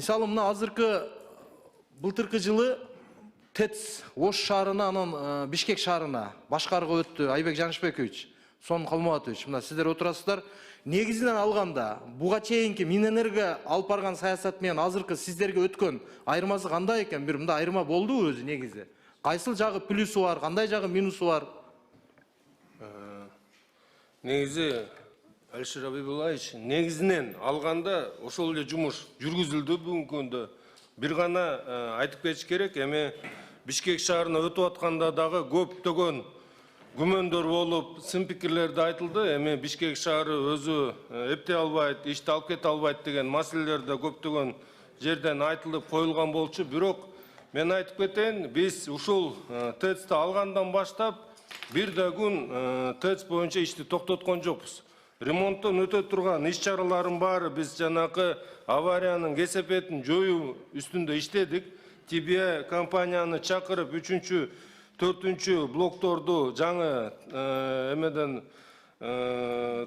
мисалы мына азыркы былтыркы жылы ТЭЦ Ош шаарына анан Бишкек шаарына башкарууга өттү Айбек Жанышбекович, Сон Калматович. Мына сиздер отурасыздар. Негизинен алганда буга чейинки Минэнерго алып барган саясат менен азыркы сиздерге өткөн айырмасы кандай экен? Бир мындай айырма болдубу өзү негизи? Кайсыл жагы плюсу бар, кандай жагы минусу бар? Негизи Алишер Абибуллаевич, негизинен алганда ошол эле жумуш жүргүзүлдү бүгүнкү күндө. Бир гана айтып кетиш керек, эми Бишкек шаарына өтүп атканда дагы көптөгөн күмөндөр болуп, сын пикирлерди айтылды. Эми Бишкек шаары өзү эптей албайт, ишти алып кете албайт деген маселелер да көптөгөн жерден айтылып коюлган болчу. Бирок мен айтып кетейин, биз ушул ТЭЦти алгандан баштап бир да күн ТЭЦ боюнча ишти токтоткон жокпуз. Ремонттон өтө турган иш чараларын баары биз жанакы авариянын кесепетин жоюу үстүндө иштедик. ТБ компанияны чакырып 3-чү, 4-чү блокторду жаңы эмеден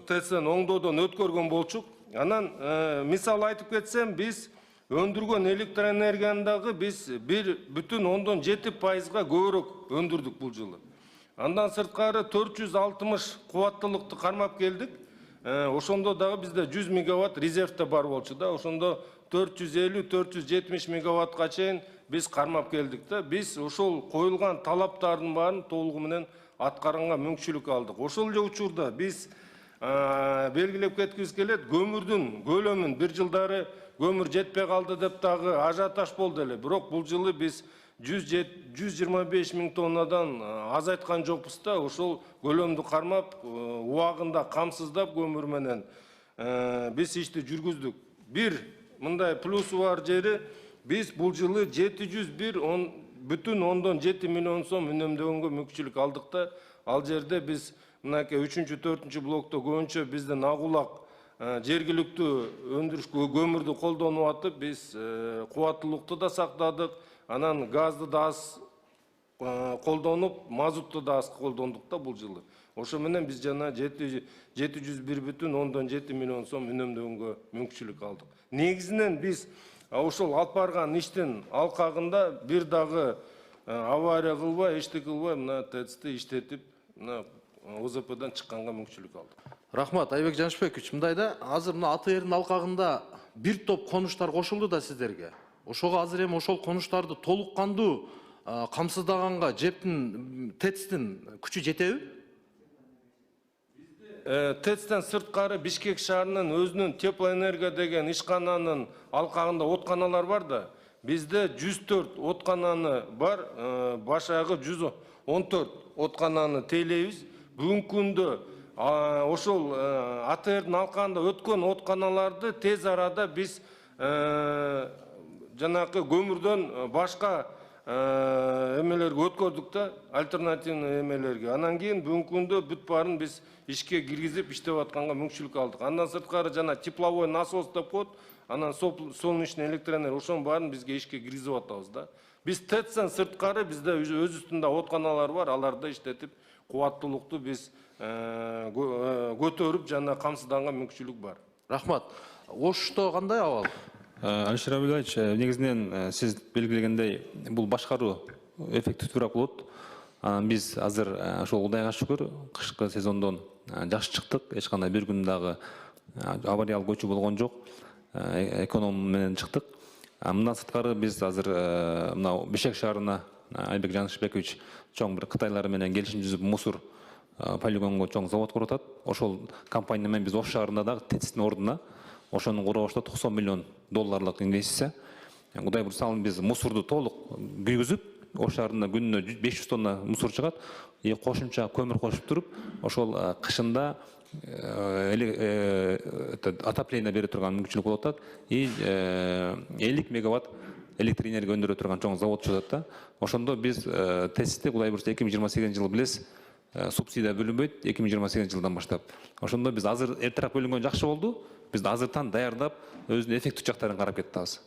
ТЭЦтен оңдоодон өткөргөн болчук. Анан мисал айтып кетсем, биз өндүргөн электроэнергияны дагы биз 1,7%-га көбүрөөк өндүрдүк бул жылы. Андан сырткары 460 кубаттуулукту кармап келдик. Ошондо дагы бизде 100 мегаватт резервте бар болчу да. Ошондо 450-470 мегаваттка чейин биз кармап келдик да. Биз ошол коюлган талаптардын баарын толугу менен аткарганга мүмкүнчүлүк алдык. Ошол эле учурда биз белгилеп кеткибиз келет, көмүрдүн көлөмүн бир жылдары көмүр жетпей калды деп дагы ажиотаж болду эле. Бирок бул жылы биз 125 миң тоннадан азайткан жокпуз да. Ошол көлөмдү кармап, убагында камсыздап көмүр менен биз ишти жүргүздүк. Бир мындай плюсу бар жери, биз бул жылы 701,7 миллион сом үнөмдөгөнгө мүмкүнчүлүк алдык да. Ал жерде биз мынакей 3-чү, 4-чү блокто көбүнчө биздин агулак жергиликтүү өндүрүшкө көмүрдү колдонуп атып, биз кубаттуулукту да сактадык. Анан газды да аз колдонуп, мазутту да аз колдондук да бул жылы. Ошо менен биз жана 701,7 миллион сом үнөмдөгөнгө мүмкүнчүлүк алдык. Негизинен биз ошол алып барган иштин алкагында бир дагы авария кылбай, ишти кылбай, мына ТЭЦти иштетип, мына ОЗПден чыкканга мүмкүнчүлүк алдык. Рахмат, Айбек Жанышбекович. Мындай да, азыр мына АТРдин алкагында бир топ конуштар кошулду да сиздерге. Ошого азыр эми ошол конуштарды толук кандуу камсыздаганга ЖЭПтин, ТЭЦтин күчү жетеби? ТЭЦтен сырткары Бишкек шаарынын өзүнүн теплоэнергия деген ишкананын алкагында отканалар бар да. Бизде 104 откананы бар, баш аягы 114 откананы тейлейбиз. Бүгүнкү күндө ошол АТРдин алкагында өткөн отканаларды тез арада биз жанакы көмүрдөн башка эмелерге өткөрдүк да, альтернативный эмелерге. Анан кийин бүгүнкү күндө бүт баарын биз ишке киргизип иштеп атканга мүмкүнчүлүк алдык. Андан сырткары жана тепловой насос деп коет, анан солнечный электроэнергия, ошонун баарын бизге ишке киргизип атабыз да. Биз ТЭЦтен сырткары бизде өз үстүндө отканалар бар, аларды иштетип кубаттуулукту биз көтөрүп жана камсызданга мүмкүнчүлүк бар. Рахмат. Ошто кандай абал? Алишер Абибуллаевич, негизинен сиз белгилегендей бул башкаруу эффективдүүрөөк болот. Биз азыр ошол Кудайга шүкүр кышкы сезондон жакшы чыктык. Эч кандай бир күн дагы авариялык көчүү болгон жок. Эконом менен чыктык. Мындан сырткары биз азыр мына Бишкек шаарына Айбек Жанышбекович чоң бир кытайлар менен келишим түзүп мусор полигонго чоң завод куруп атат. Ошол компания менен биз Ош шаарында дагы ТЭЦтин ордуна ошонун курулушуна $90 миллион инвестиция. Кудай буйруса биз мусорду толук күйгүзүп, Ош шаарында күнүнө 500 тонна мусор чыгат. Кошумча көмүр кошуп туруп, ошол кышында отопление бере турган мүмкүнчүлүк болуп атат. 50 мегаватт электр энергия өндүрө турган чоң завод чыгат да. Ошондо биз ТЭЦти Кудай буйруса 2028 жылы билесиз, субсидия бөлүнбөйт 2028 жылдан баштап. Ошондо биз азыр эртерээк бөлүнгөн жакшы болду. Биз азыртан даярдап, өзүнүн эффектив жактарын карап кетебиз.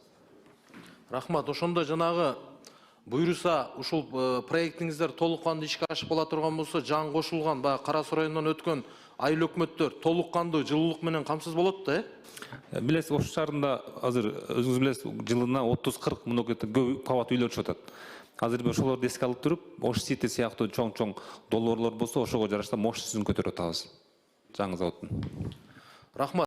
Рахмат. Ошондо жанагы буйруса ушул проектиңиздер толук кандуу ишке ашып кала турган болсо, жаңы кошулган баягы Кара Суу районунан өткөн айыл өкмөттөр толук кандуу жылуулук менен камсыз болот да, Билесиз, Ош шаарында азыр өзүңүз билесиз, жылына 30-40 миң көп кабат үйлөр чыгып атат. Азыр бир ошолорду эске алып туруп, Ош Сити сыяктуу чоң долбоорлор болсо, ошого жараша моштосун көтөрүп атабыз жаңы заводдун. Рахмат.